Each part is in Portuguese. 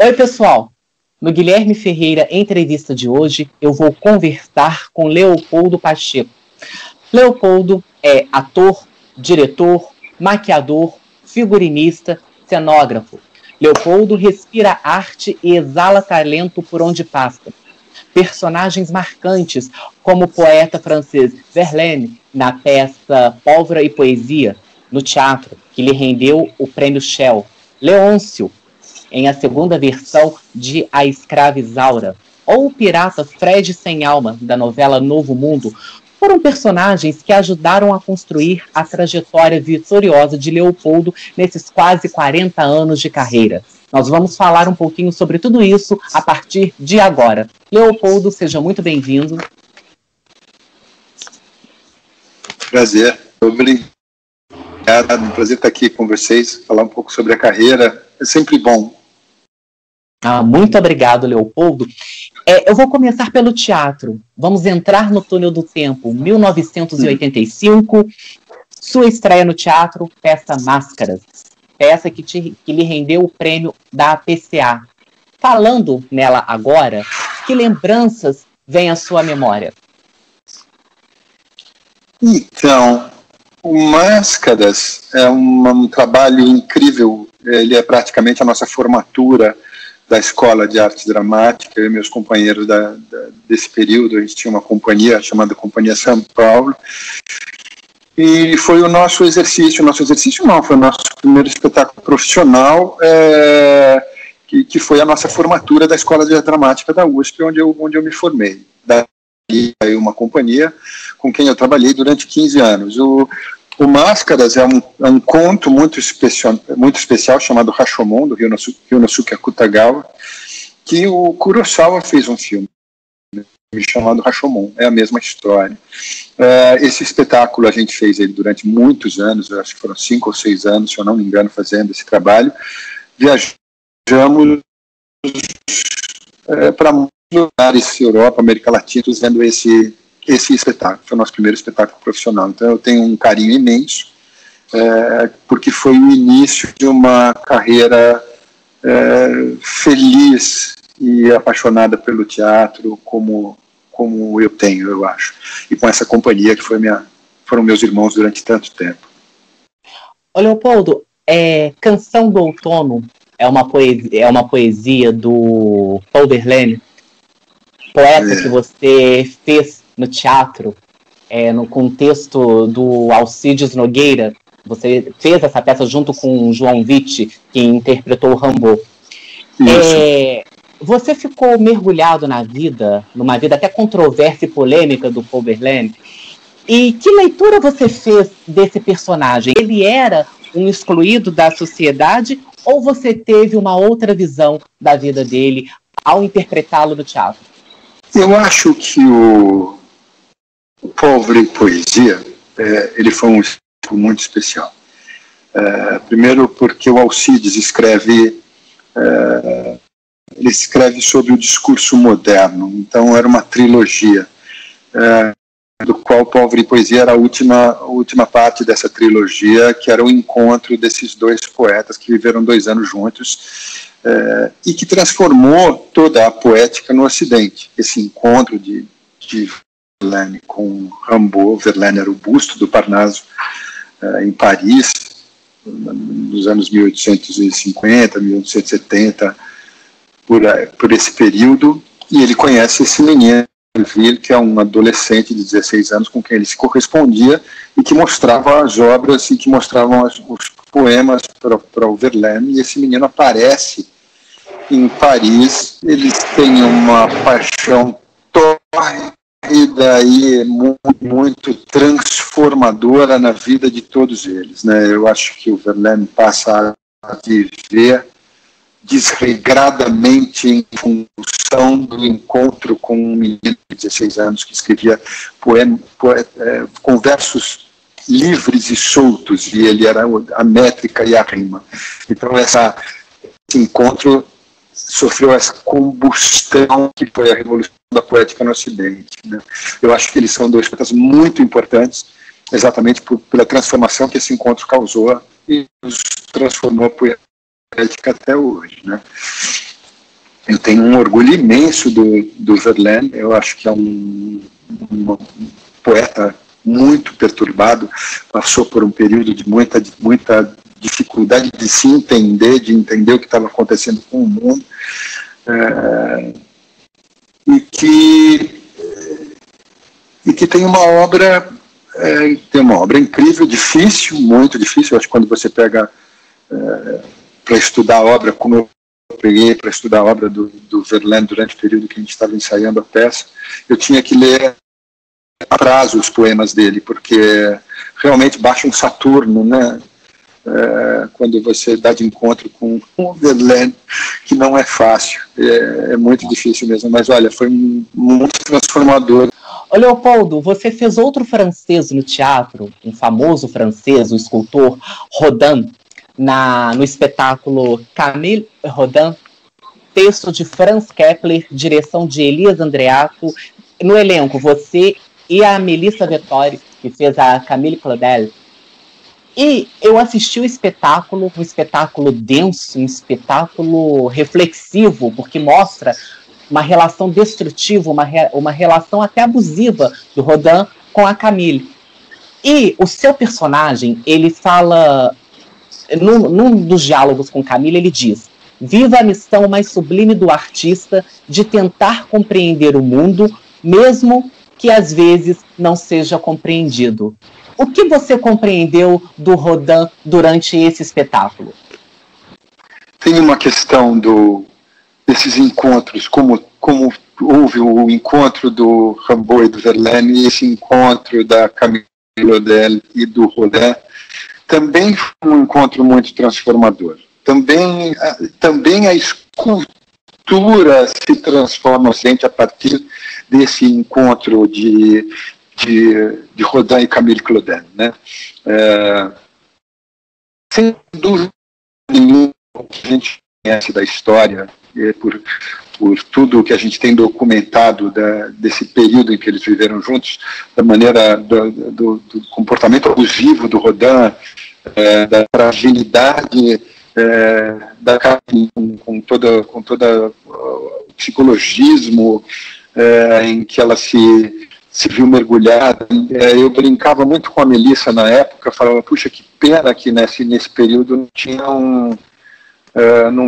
Oi, pessoal! No Guilherme Ferreira Entrevista de hoje, eu vou conversar com Leopoldo Pacheco. Leopoldo é ator, diretor, maquiador, figurinista, cenógrafo. Leopoldo respira arte e exala talento por onde passa. Personagens marcantes, como o poeta francês Verlaine, na peça Pólvora e Poesia, no teatro, que lhe rendeu o prêmio Shell. Leôncio, em a segunda versão de A Escrava Isaura, ou o pirata Fred Sem Alma, da novela Novo Mundo, foram personagens que ajudaram a construir a trajetória vitoriosa de Leopoldo nesses quase 40 anos de carreira. Nós vamos falar um pouquinho sobre tudo isso a partir de agora. Leopoldo, seja muito bem-vindo. Prazer, obrigado. É um prazer estar aqui com vocês, falar um pouco sobre a carreira. É sempre bom. Muito obrigado, Leopoldo. Eu vou começar pelo teatro. Vamos entrar no túnel do tempo. 1985, sua estreia no teatro, peça Máscaras. Peça que lhe rendeu o prêmio da APCA. Falando nela agora, que lembranças vêm à sua memória? Então, o Máscaras é um trabalho incrível. Ele é praticamente a nossa formatura da Escola de Arte Dramática. Eu e meus companheiros desse período, a gente tinha uma companhia chamada Companhia São Paulo, e foi o nosso exercício foi o nosso primeiro espetáculo profissional, que foi a nossa formatura da Escola de Arte Dramática da USP, onde eu me formei. Daí uma companhia com quem eu trabalhei durante 15 anos. O Máscaras é um conto muito especial chamado Rashomon, do Ryunosuke Akutagawa, que o Kurosawa fez um filme chamado Rashomon. É a mesma história. Esse espetáculo a gente fez ele durante muitos anos, eu acho que foram 5 ou 6 anos, se eu não me engano, fazendo esse trabalho. Viajamos para muitos lugares, Europa, América Latina, fazendo esse espetáculo. Foi o nosso primeiro espetáculo profissional. Então eu tenho um carinho imenso, porque foi o início de uma carreira feliz e apaixonada pelo teatro, como eu tenho, eu acho. E com essa companhia que foram meus irmãos durante tanto tempo. Ô Leopoldo, Canção do Outono é uma poesia do Paul Verlaine, poeta que você fez no teatro, no contexto do Alcides Nogueira. Você fez essa peça junto com o João Vitti, que interpretou o Rambo. Você ficou mergulhado numa vida até controversa e polêmica do Paul Verlaine. E que leitura você fez desse personagem? Ele era um excluído da sociedade ou você teve uma outra visão da vida dele ao interpretá-lo no teatro? Eu acho que o Pólvora e Poesia, ele foi um estudo muito especial. Primeiro porque o Alcides escreve sobre o discurso moderno, então era uma trilogia, do qual Pólvora e Poesia era a última parte dessa trilogia, que era o encontro desses dois poetas que viveram 2 anos juntos, e que transformou toda a poética no Ocidente. Esse encontro de Verlaine com Rimbaud. Verlaine era o busto do Parnaso em Paris, nos anos 1850, 1870, por esse período, e ele conhece esse menino, que é um adolescente de 16 anos com quem ele se correspondia e que mostrava as obras e que mostravam os poemas para o Verlaine, e esse menino aparece em Paris. Eles têm uma paixão tórrida e muito transformadora na vida de todos eles, né? Eu acho que o Verlaine passa a viver desregradamente em função do encontro com um menino de 16 anos que escrevia com versos livres e soltos, e ele era a métrica e a rima. Então esse encontro sofreu essa combustão que foi a revolução da poética no Ocidente, né? Eu acho que eles são 2 poetas muito importantes, exatamente pela transformação que esse encontro causou e nos transformou poética até hoje, né? Eu tenho um orgulho imenso do Verlaine. Eu acho que é um poeta muito perturbado, passou por um período de muita dificuldade de se entender, de entender o que estava acontecendo com o mundo, e que tem uma obra incrível, difícil, muito difícil. Eu acho que quando você pega para estudar a obra, como eu peguei para estudar a obra do Verlaine durante o período que a gente estava ensaiando a peça, eu tinha que ler a prazo os poemas dele, porque realmente baixa um Saturno, né? Quando você dá de encontro com um Verlaine, que não é fácil, é muito difícil mesmo, mas olha, foi muito transformador. Ô Leopoldo, você fez outro francês no teatro, um famoso francês, o escultor Rodin, no espetáculo Camille Rodin, texto de Franz Kepler, direção de Elias Andreato. No elenco, você e a Melissa Vettori, que fez a Camille Claudel. E eu assisti o espetáculo, um espetáculo denso, um espetáculo reflexivo, porque mostra uma relação destrutiva, uma relação até abusiva do Rodin com a Camille. E o seu personagem, ele fala, num dos diálogos com Camille, ele diz: viva a missão mais sublime do artista de tentar compreender o mundo, mesmo que às vezes não seja compreendido. O que você compreendeu do Rodin durante esse espetáculo? Tem uma questão desses encontros, como houve o encontro do Rimbaud e do Verlaine, e esse encontro da Camille Claudel e do Rodin, também foi um encontro muito transformador. Também a escultura se transforma a partir desse encontro de Rodin e Camille Claudel, né? Sem dúvida nenhuma, o que a gente conhece da história, por tudo que a gente tem documentado desse período em que eles viveram juntos, da maneira do comportamento abusivo do Rodin, da fragilidade da Camille, com todo o psicologismo em que ela se viu mergulhada. Eu brincava muito com a Melissa na época, falava, puxa, que pena que nesse período não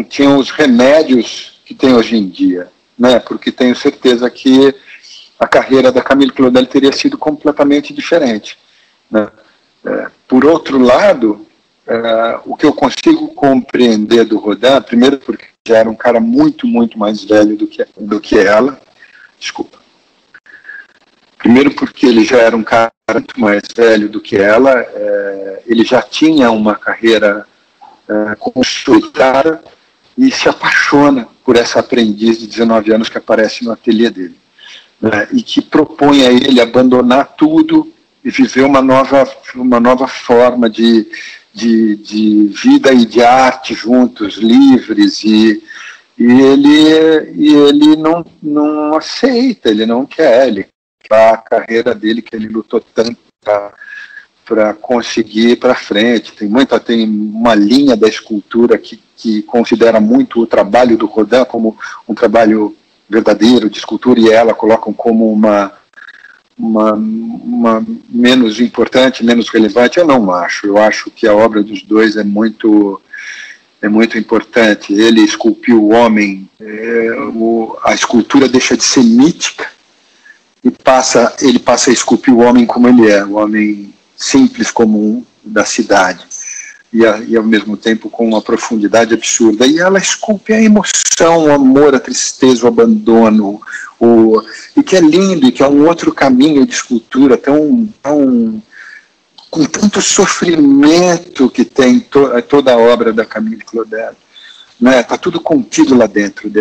tinham os remédios que tem hoje em dia, né? Porque tenho certeza que a carreira da Camille Claudel teria sido completamente diferente, né? Por outro lado, o que eu consigo compreender do Rodin, primeiro porque já era um cara muito, muito mais velho do que ela, desculpa. Primeiro porque ele já era um cara muito mais velho do que ela, ele já tinha uma carreira consolidada e se apaixona por essa aprendiz de 19 anos que aparece no ateliê dele, né, e que propõe a ele abandonar tudo e viver uma nova forma de vida e de arte juntos, livres, e ele não aceita, ele não quer, ele a carreira dele, que ele lutou tanto para conseguir ir para frente. Tem uma linha da escultura que considera muito o trabalho do Rodin como um trabalho verdadeiro de escultura, e ela colocam como uma menos importante, menos relevante. Eu não acho. Eu acho que a obra dos dois é muito importante. Ele esculpiu o homem, a escultura deixa de ser mítica, e ele passa a esculpir o homem como ele é, o homem simples, comum da cidade, e ao mesmo tempo com uma profundidade absurda. E ela esculpe a emoção, o amor, a tristeza, o abandono, e que é lindo, e que é um outro caminho de escultura com tanto sofrimento que tem toda a obra da Camille Claudel, né? Está tudo contido lá dentro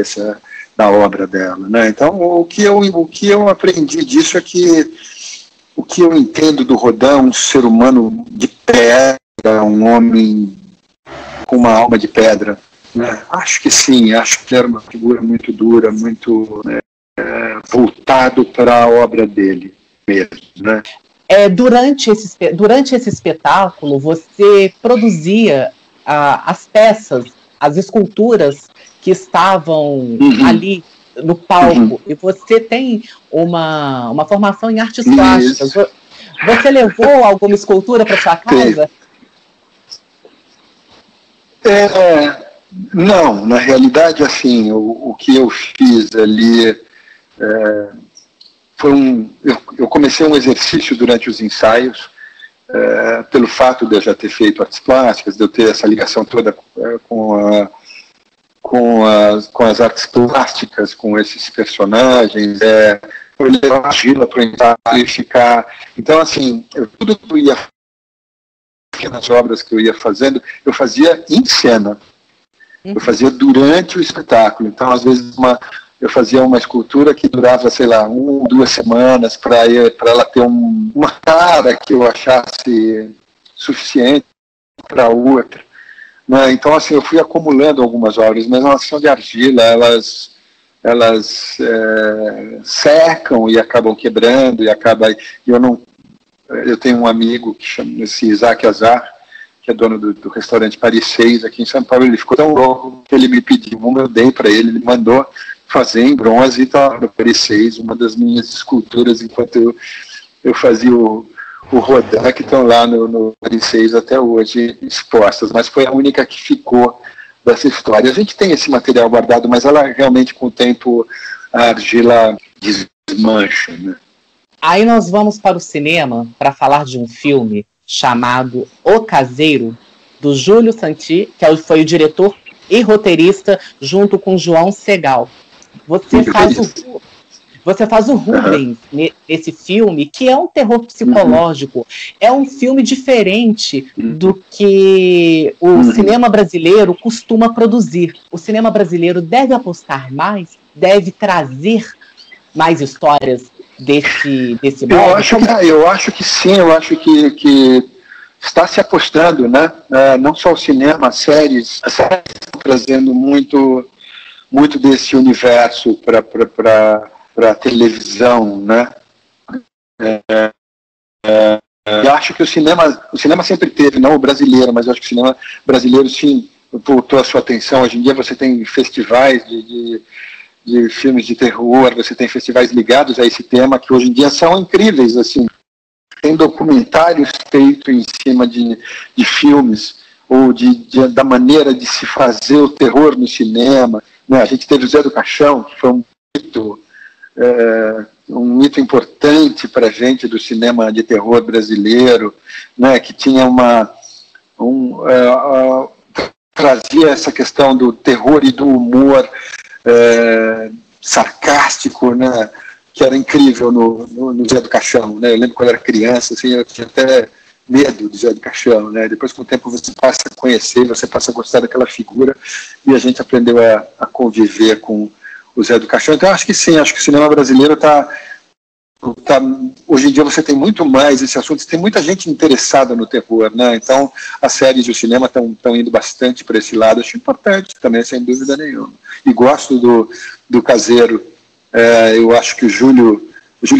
da obra dela, né? Então, o que eu aprendi disso é que o que eu entendo do Rodin, um ser humano de pedra, um homem com uma alma de pedra, né? Acho que sim, acho que era uma figura muito dura, muito voltado para a obra dele mesmo, né? Durante esse espetáculo, você produzia as peças, as esculturas que estavam ali no palco, e você tem uma formação em artes plásticas. Você levou alguma escultura para sua casa? Não, na realidade, assim, o que eu fiz ali foi eu comecei um exercício durante os ensaios, pelo fato de eu já ter feito artes plásticas, de eu ter essa ligação toda com as artes plásticas, com esses personagens, eu levar a argila para o ensaio e ficar... Então, assim, tudo que eu ia nas obras que eu ia fazendo, eu fazia em cena. Eu fazia durante o espetáculo. Então, às vezes, eu fazia uma escultura que durava, sei lá, 1 ou 2 semanas para ela ter uma cara que eu achasse suficiente para outra. Né? Então, assim, eu fui acumulando algumas obras, mas elas são de argila, elas secam e acabam quebrando, eu tenho um amigo que chama-se Isaac Azar, que é dono do restaurante Paris 6 aqui em São Paulo. Ele ficou tão louco que ele me pediu, eu dei para ele, ele mandou fazer em bronze, tá, no Paris 6, uma das minhas esculturas, enquanto eu fazia o Rodin, que estão lá no Paris 6 até hoje expostas, mas foi a única que ficou dessa história. A gente tem esse material guardado, mas ela realmente, com o tempo, a argila desmancha, né? Aí nós vamos para o cinema para falar de um filme chamado O Caseiro, do Júlio Santi, que foi o diretor e roteirista, junto com João Segal. Você faz o Rubens nesse filme, que é um terror psicológico. É um filme diferente do que o cinema brasileiro costuma produzir. O cinema brasileiro deve apostar mais, deve trazer mais histórias desse modo? Eu acho que sim, eu acho que está se apostando, né? Não só o cinema, as séries estão trazendo muito desse universo para a televisão, né? Eu acho que o cinema sempre teve, não o brasileiro, mas eu acho que o cinema brasileiro sim voltou a sua atenção. Hoje em dia você tem festivais de filmes de terror, você tem festivais ligados a esse tema que hoje em dia são incríveis, assim. Tem documentários feitos em cima de filmes ou da maneira de se fazer o terror no cinema, né? A gente teve o Zé do Caixão, que foi um mito importante para a gente do cinema de terror brasileiro, né? Que tinha trazia essa questão do terror e do humor sarcástico, né, que era incrível no Zé do Caixão, né? Eu lembro quando eu era criança, assim, eu tinha até medo do Zé do Caixão, né? Depois, com o tempo, você passa a conhecer, você passa a gostar daquela figura, e a gente aprendeu a conviver com o Zé do Caixão. Então, acho que sim, acho que o cinema brasileiro hoje em dia você tem muito mais esse assunto, tem muita gente interessada no terror, né? Então as séries e o cinema estão indo bastante para esse lado. Acho importante também, sem dúvida nenhuma. E gosto do Caseiro. Eu acho que o Júlio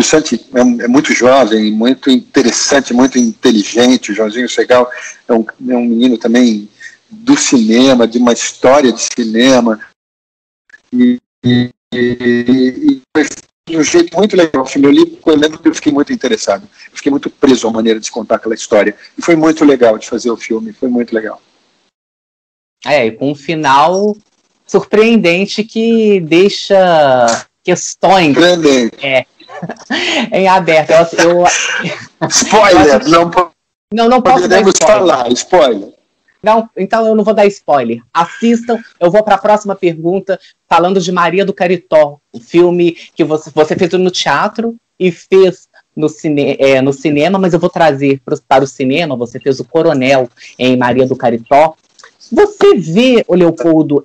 Santi é muito jovem, muito interessante, muito inteligente. O Joãozinho Segal é um menino também do cinema, de uma história de cinema, e de um jeito muito legal. Eu lembro que eu fiquei muito interessado, eu fiquei muito preso à maneira de se contar aquela história, e foi muito legal de fazer o filme, foi muito legal. E com um final surpreendente que deixa questões em aberto. Spoiler! Não posso dar spoiler. Falar, spoiler. Não, então eu não vou dar spoiler. Assistam, eu vou para a próxima pergunta, falando de Maria do Caritó, o filme que você fez no teatro e fez no cinema, mas eu vou trazer para o cinema. Você fez o Coronel em Maria do Caritó. Você vê, o Leopoldo,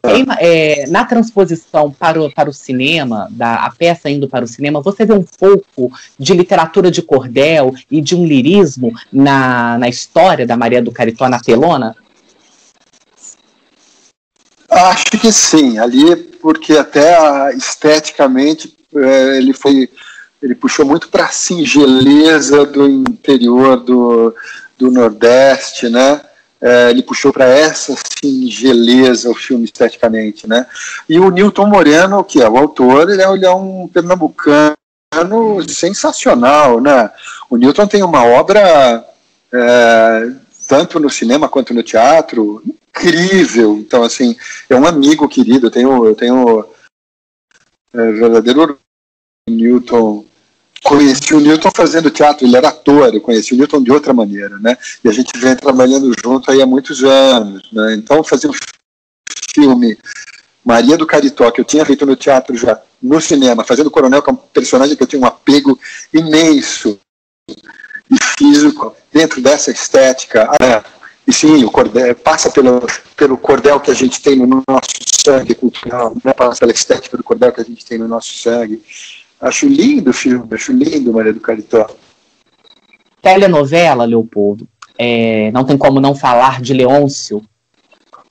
na transposição para o cinema, a peça indo para o cinema, você vê um pouco de literatura de cordel e de um lirismo na história da Maria do Caritó na telona? Acho que sim, ali, porque até esteticamente ele puxou muito para a singeleza do interior do Nordeste, né? ele puxou para essa singeleza o filme esteticamente, né? E o Nilton Moreno, que é o autor, ele é um pernambucano sensacional, né? O Nilton tem uma obra tanto no cinema quanto no teatro incrível. Então, assim, é um amigo querido. Eu tenho verdadeiro orgulho do Nilton. Conheci o Nilton fazendo teatro, ele era ator, eu conheci o Nilton de outra maneira, né? E a gente vem trabalhando junto aí há muitos anos, né? Então, fazer um filme Maria do Caritó, que eu tinha feito no teatro já, no cinema, fazendo o Coronel, que é um personagem que eu tinha um apego imenso e físico dentro dessa estética. E sim, o cordel passa pelo cordel que a gente tem no nosso sangue cultural, né? Passa pela estética do cordel que a gente tem no nosso sangue. Acho lindo o filme, acho lindo Maria do Caritó. Telenovela, Leopoldo, não tem como não falar de Leôncio,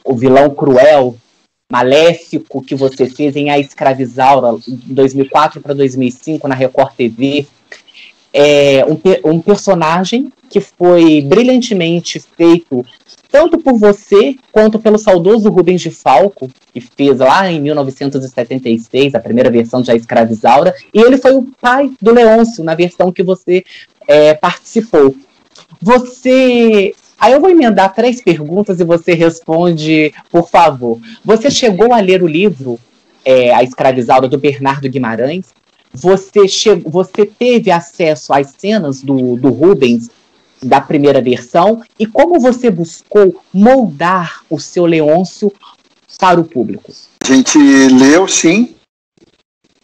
o vilão cruel, maléfico que você fez em A Escravizaura, de 2004 para 2005, na Record TV. Um personagem que foi brilhantemente feito tanto por você quanto pelo saudoso Rubens de Falco, que fez lá em 1976 a primeira versão de A Escravizaura, e ele foi o pai do Leôncio na versão que você participou. Aí eu vou emendar 3 perguntas e você responde, por favor. Você chegou a ler o livro A Escravizaura, do Bernardo Guimarães? Você teve acesso às cenas do Rubens da primeira versão, e como você buscou moldar o seu Leôncio para o público? A gente leu, sim,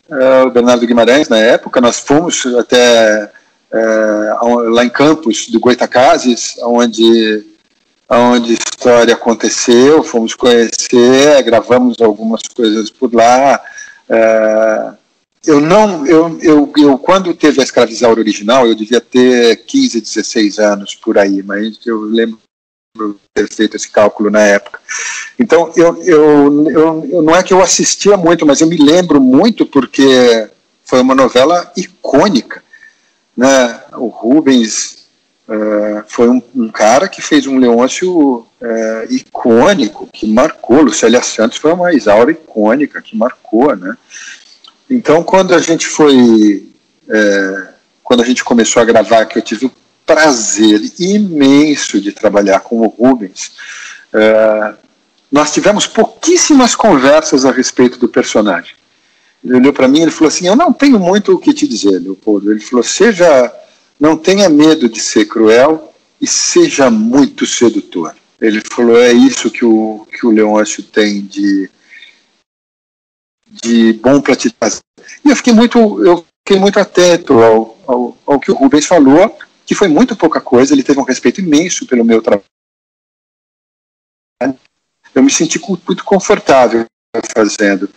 o Bernardo Guimarães na época. Nós fomos até lá em Campos do Goytacazes, onde a história aconteceu, fomos conhecer, gravamos algumas coisas por lá. Eu quando teve A Escravizaura original, eu devia ter 15, 16 anos por aí, mas eu lembro de ter feito esse cálculo na época. Então, eu não é que eu assistia muito, mas eu me lembro muito porque foi uma novela icônica, né? O Rubens foi um cara que fez um Leôncio icônico, que marcou. Lucélia Santos foi uma Isaura icônica, que marcou, né? Então, quando a gente começou a gravar, que eu tive o prazer imenso de trabalhar com o Rubens, nós tivemos pouquíssimas conversas a respeito do personagem. Ele olhou para mim e falou assim: eu não tenho muito o que te dizer, Leopoldo. Ele falou: não tenha medo de ser cruel e seja muito sedutor. Ele falou: é isso que o Leôncio tem de bom para te trazer. E eu fiquei muito atento ao que o Rubens falou, que foi muito pouca coisa. Ele teve um respeito imenso pelo meu trabalho. Eu me senti muito confortável fazendo,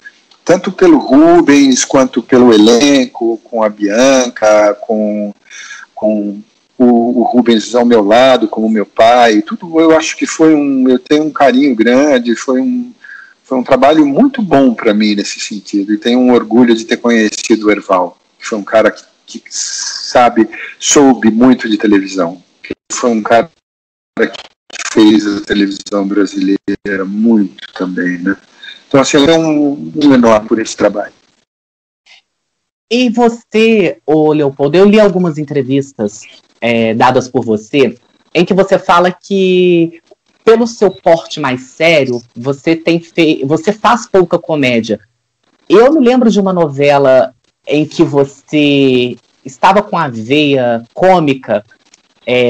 tanto pelo Rubens, quanto pelo elenco, com a Bianca, com o Rubens ao meu lado, como meu pai, tudo. Eu acho que eu tenho um carinho grande, foi um trabalho muito bom para mim nesse sentido, e tenho um orgulho de ter conhecido o Erval, que foi um cara que soube muito de televisão, que foi um cara que fez a televisão brasileira muito também, né? Então, assim, eu tenho um enorme por esse trabalho. E você, Leopoldo, eu li algumas entrevistas dadas por você, em que você fala que, pelo seu porte mais sério, você faz pouca comédia. Eu me lembro de uma novela em que você estava com a veia cômica,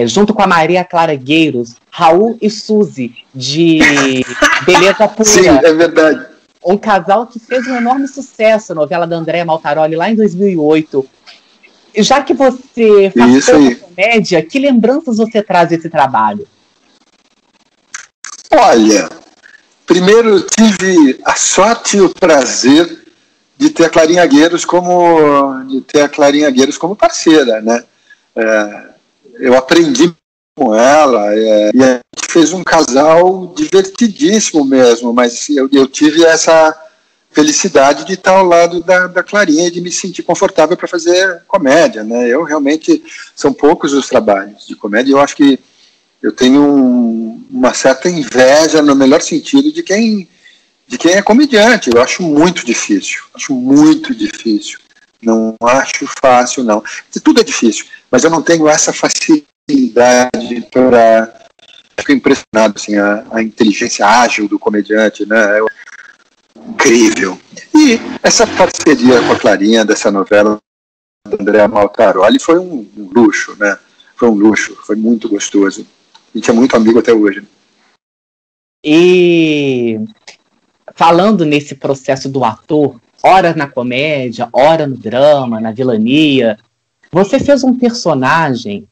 junto com a Maria Clara Gueiros, Raul e Suzy, de Beleza Pura. Sim, é verdade. Um casal que fez um enorme sucesso, a novela da Andréa Maltaroli, lá em 2008. Já que você faz pouca comédia, que lembranças você traz desse trabalho? Olha, primeiro tive a sorte e o prazer de ter a Clarinha Gueiros como parceira, né? Eu aprendi com ela e a gente fez um casal divertidíssimo mesmo, mas eu tive essa felicidade de estar ao lado da Clarinha e de me sentir confortável para fazer comédia, né? Eu realmente, são poucos os trabalhos de comédia, eu acho que Eu tenho uma certa inveja, no melhor sentido, de quem é comediante. Eu acho muito difícil. Não acho fácil, não. Tudo é difícil, mas eu não tenho essa facilidade para... Fico impressionado, assim, a inteligência ágil do comediante, né? É incrível. E essa parceria com a Clarinha, dessa novela do André Maltaroli, foi um luxo, né? Foi um luxo, foi muito gostoso. A gente é muito amigo até hoje. E falando nesse processo do ator, ora na comédia, ora no drama, na vilania, você fez um personagem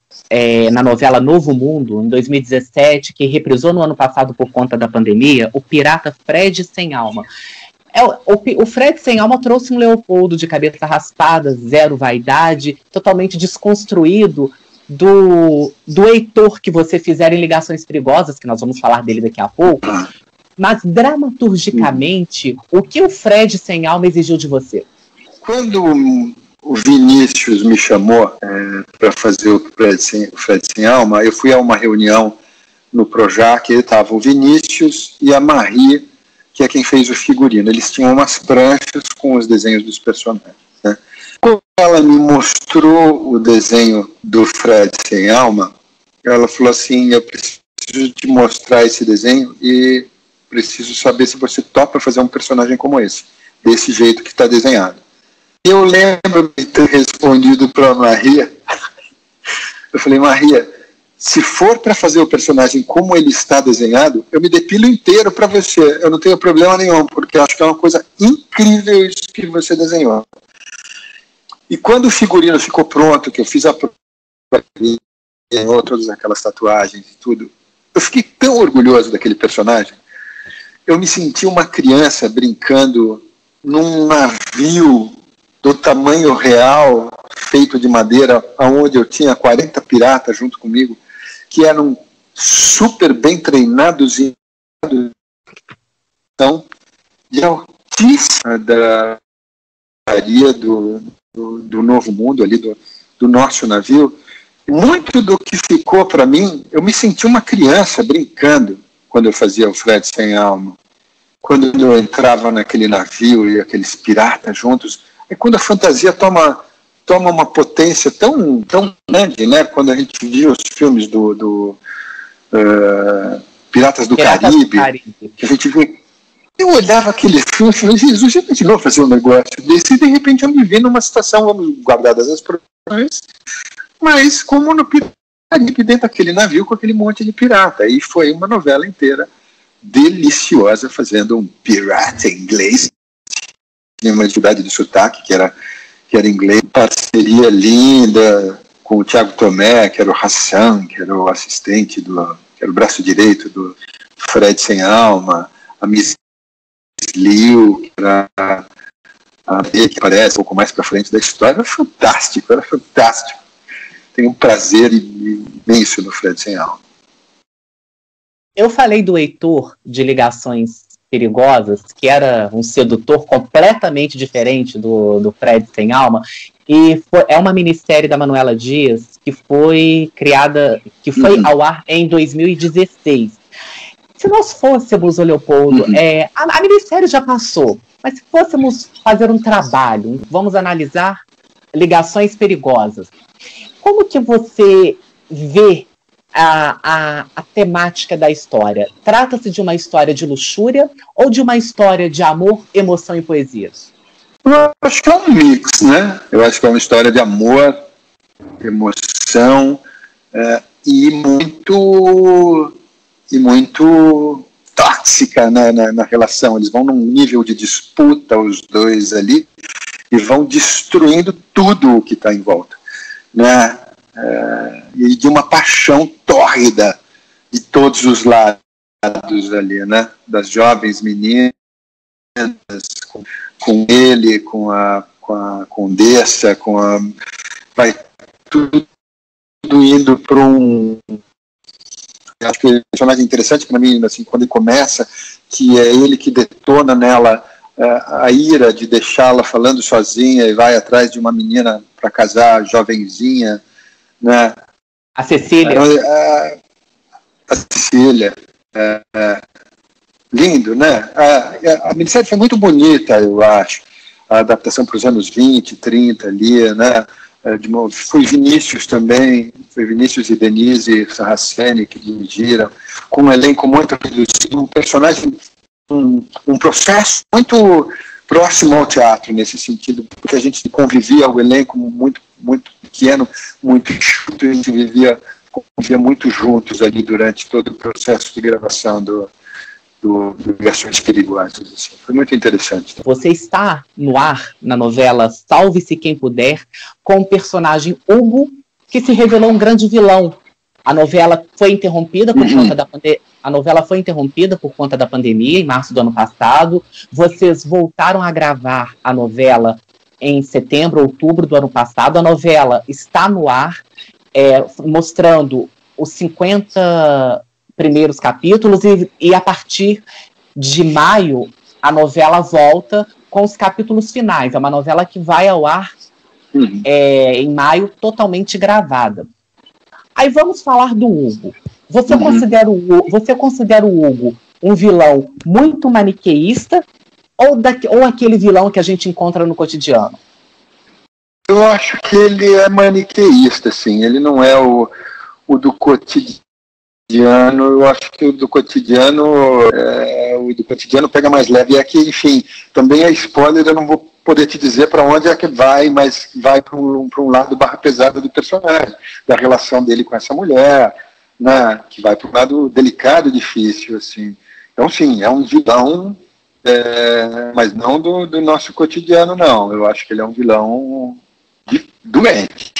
na novela Novo Mundo, em 2017, que reprisou no ano passado por conta da pandemia, o pirata Fred Sem Alma. O Fred Sem Alma trouxe um Leopoldo de cabeça raspada, zero vaidade, totalmente desconstruído do Heitor que você fizer em Ligações Perigosas, que nós vamos falar dele daqui a pouco. Mas, dramaturgicamente, o que o Fred Sem Alma exigiu de você? Quando o Vinícius me chamou para fazer o Fred Sem Alma, eu fui a uma reunião no Projac, e estava o Vinícius e a Marie, que é quem fez o figurino. Eles tinham umas pranchas com os desenhos dos personagens, né? Quando ela me mostrou o desenho do Fred Sem Alma, ela falou assim: eu preciso te mostrar esse desenho e preciso saber se você topa fazer um personagem como esse, desse jeito que está desenhado. Eu lembro de ter respondido para a Maria. Eu falei: Maria, se for para fazer o personagem como ele está desenhado, eu me depilo inteiro para você. Eu não tenho problema nenhum, porque eu acho que é uma coisa incrível isso que você desenhou. E quando o figurino ficou pronto, que eu fiz a todas aquelas tatuagens e tudo, eu fiquei tão orgulhoso daquele personagem. Eu me senti uma criança brincando num navio do tamanho real, feito de madeira, onde eu tinha 40 piratas junto comigo, que eram super bem treinados e então, de altíssima da do Novo Mundo, ali do nosso navio. Muito do que ficou para mim, eu me senti uma criança brincando quando eu fazia o Fred Sem Alma. Quando eu entrava naquele navio e aqueles piratas juntos, é quando a fantasia toma uma potência tão grande, né? Quando a gente viu os filmes do Piratas do Caribe, que a gente viu. Eu olhava aquele filme e falei: Jesus, já imaginou fazer um negócio desse? E de repente eu me vi numa situação, vamos guardadas as proporções, mas como no Caribe, dentro daquele navio com aquele monte de pirata. E foi uma novela inteira deliciosa, fazendo um pirata inglês, tinha uma dificuldade de sotaque, que era inglês, parceria linda com o Thiago Tomé, que era o Hassan, que era o assistente, que era o braço direito do Fred Sem Alma, a Miss Liu, que era a que aparece um pouco mais para frente da história. Era fantástico. Tenho um prazer imenso no Fred Sem Alma. Eu falei do Heitor de Ligações Perigosas, que era um sedutor completamente diferente do Fred Sem Alma, e é uma minissérie da Manuela Dias que foi criada, que foi ao ar em 2016. Se nós fôssemos, o Leopoldo, a minissérie já passou, mas se fôssemos fazer um trabalho, vamos analisar Ligações Perigosas, como que você vê a temática da história? Trata-se de uma história de luxúria ou de uma história de amor, emoção e poesia? Eu acho que é um mix, né? Eu acho que é uma história de amor, emoção e muito tóxica na relação. Eles vão num nível de disputa, os dois ali, e vão destruindo tudo o que está em volta, né? E de uma paixão tórrida de todos os lados ali, né? Das jovens meninas, com ele, com a Condessa, vai tudo indo para um... Acho que o personagem interessante para mim, assim, quando ele começa, que é ele que detona nela a ira de deixá-la falando sozinha e vai atrás de uma menina para casar, jovenzinha, né? A Cecília. Cecília, lindo, né? A minissérie foi muito bonita, eu acho. A adaptação para os anos 20, 30 ali, né? Foi Vinícius também, foi Vinícius e Denise Sarraceni que dirigiram, com um elenco muito reduzido, um personagem, um processo muito próximo ao teatro, nesse sentido, porque a gente convivia, o elenco muito, muito pequeno, muito enxuto, a gente convivia muito juntos ali durante todo o processo de gravação do Ligações Perigosas. Assim. Foi muito interessante. Você está no ar, na novela Salve-se Quem Puder, com o personagem Hugo, que se revelou um grande vilão. A novela foi interrompida por conta da pandemia, em março do ano passado. Vocês voltaram a gravar a novela em setembro, outubro do ano passado. A novela está no ar, mostrando os 50 primeiros capítulos, e a partir de maio a novela volta com os capítulos finais. É uma novela que vai ao ar em maio, totalmente gravada. Aí vamos falar do Hugo. Você considera o Hugo um vilão muito maniqueísta ou aquele vilão que a gente encontra no cotidiano? Eu acho que ele é maniqueísta, sim. Ele não é o do cotidiano. Eu acho que o do cotidiano pega mais leve. É que, enfim, também é spoiler, eu não vou poder te dizer para onde é que vai, mas vai para um lado barra pesada do personagem, da relação dele com essa mulher, né, que vai para um lado delicado e difícil, assim. Então, sim, é um vilão, mas não do nosso cotidiano, não. Eu acho que ele é um vilão doente.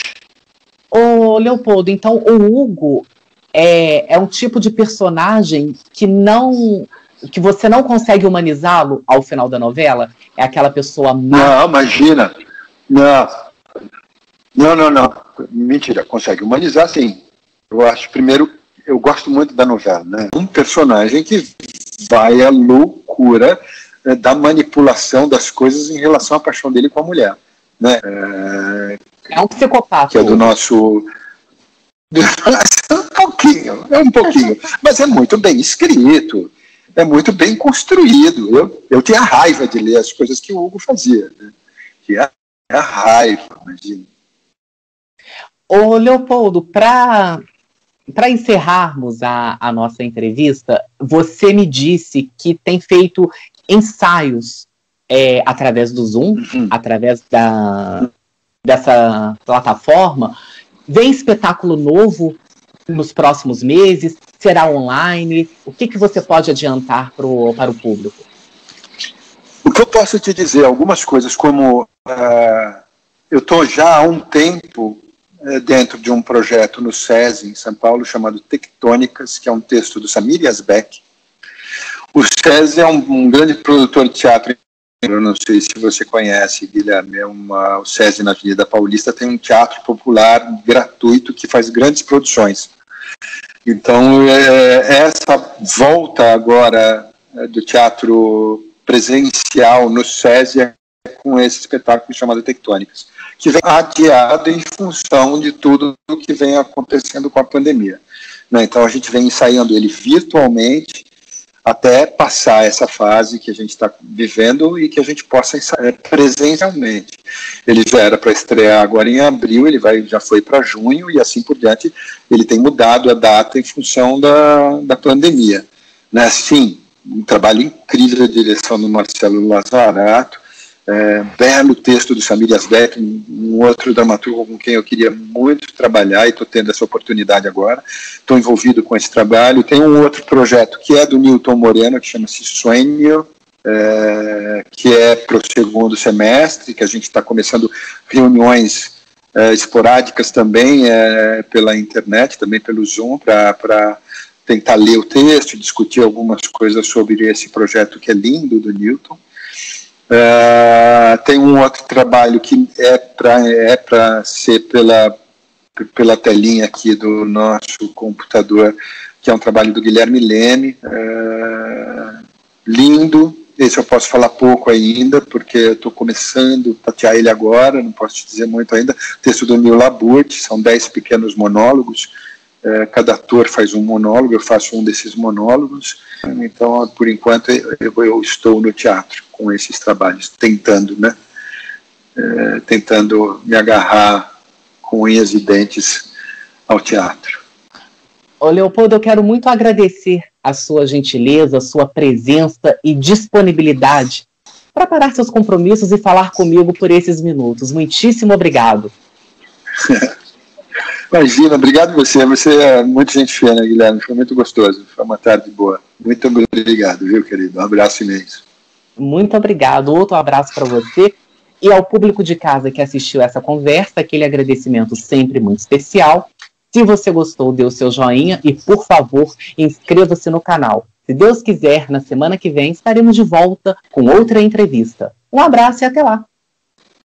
Ô, Leopoldo, então o Hugo é um tipo de personagem que você não consegue humanizá-lo ao final da novela? É aquela pessoa má? Não, imagina. Não. Mentira, consegue humanizar, sim. Eu acho, primeiro, eu gosto muito da novela, né? Um personagem que vai à loucura da manipulação das coisas em relação à paixão dele com a mulher, né? É um psicopata. Que é do nosso... um pouquinho, mas é muito bem escrito, é muito bem construído. Eu tinha raiva de ler as coisas que o Hugo fazia, né? Tinha raiva, imagina. Ô, Leopoldo, para encerrarmos a nossa entrevista, você me disse que tem feito ensaios através do Zoom, através dessa plataforma. Vem espetáculo novo nos próximos meses? Será online? O que você pode adiantar para o público? O que eu posso te dizer, algumas coisas, como eu estou já há um tempo dentro de um projeto no SESI, em São Paulo, chamado Tectônicas, que é um texto do Samir Yazbek. O SESI é um grande produtor de teatro. Eu não sei se você conhece, Guilherme, o SESI na Avenida Paulista tem um teatro popular gratuito que faz grandes produções. Então, essa volta agora do teatro presencial no SESI é com esse espetáculo chamado Tectônicas, que vem adiado em função de tudo o que vem acontecendo com a pandemia, né? Então, a gente vem ensaiando ele virtualmente até passar essa fase que a gente está vivendo e que a gente possa ensaiar presencialmente. Ele já era para estrear agora em abril, já foi para junho, e assim por diante. Ele tem mudado a data em função da pandemia, né? Sim, um trabalho incrível de direção do Marcelo Lazarato, belo texto do Samir Yazbek, um outro dramaturgo com quem eu queria muito trabalhar, e estou tendo essa oportunidade agora. Estou envolvido com esse trabalho. Tem um outro projeto que é do Newton Moreno, que chama-se Sueño, que é para o segundo semestre, que a gente está começando reuniões esporádicas também pela internet, também pelo Zoom, para tentar ler o texto, discutir algumas coisas sobre esse projeto que é lindo, do Newton. Tem um outro trabalho que é para ser pela telinha aqui do nosso computador, que é um trabalho do Guilherme Leme, lindo. Esse eu posso falar pouco ainda, porque eu estou começando a tatear ele agora, não posso te dizer muito ainda. Texto do Neil Labute, são 10 pequenos monólogos, cada ator faz um monólogo, eu faço um desses monólogos. Então, por enquanto, eu estou no teatro com esses trabalhos, tentando, né? Tentando me agarrar com unhas e dentes ao teatro. Ô, Leopoldo, eu quero muito agradecer a sua gentileza, a sua presença e disponibilidade para parar seus compromissos e falar comigo por esses minutos. Muitíssimo obrigado. Imagina, obrigado você. Você é muito gente fina, Guilherme. Foi muito gostoso. Foi uma tarde boa. Muito obrigado, viu, querido? Um abraço imenso. Muito obrigado. Outro abraço para você e ao público de casa que assistiu essa conversa, aquele agradecimento sempre muito especial. Se você gostou, dê o seu joinha e, por favor, inscreva-se no canal. Se Deus quiser, na semana que vem estaremos de volta com outra entrevista. Um abraço e até lá!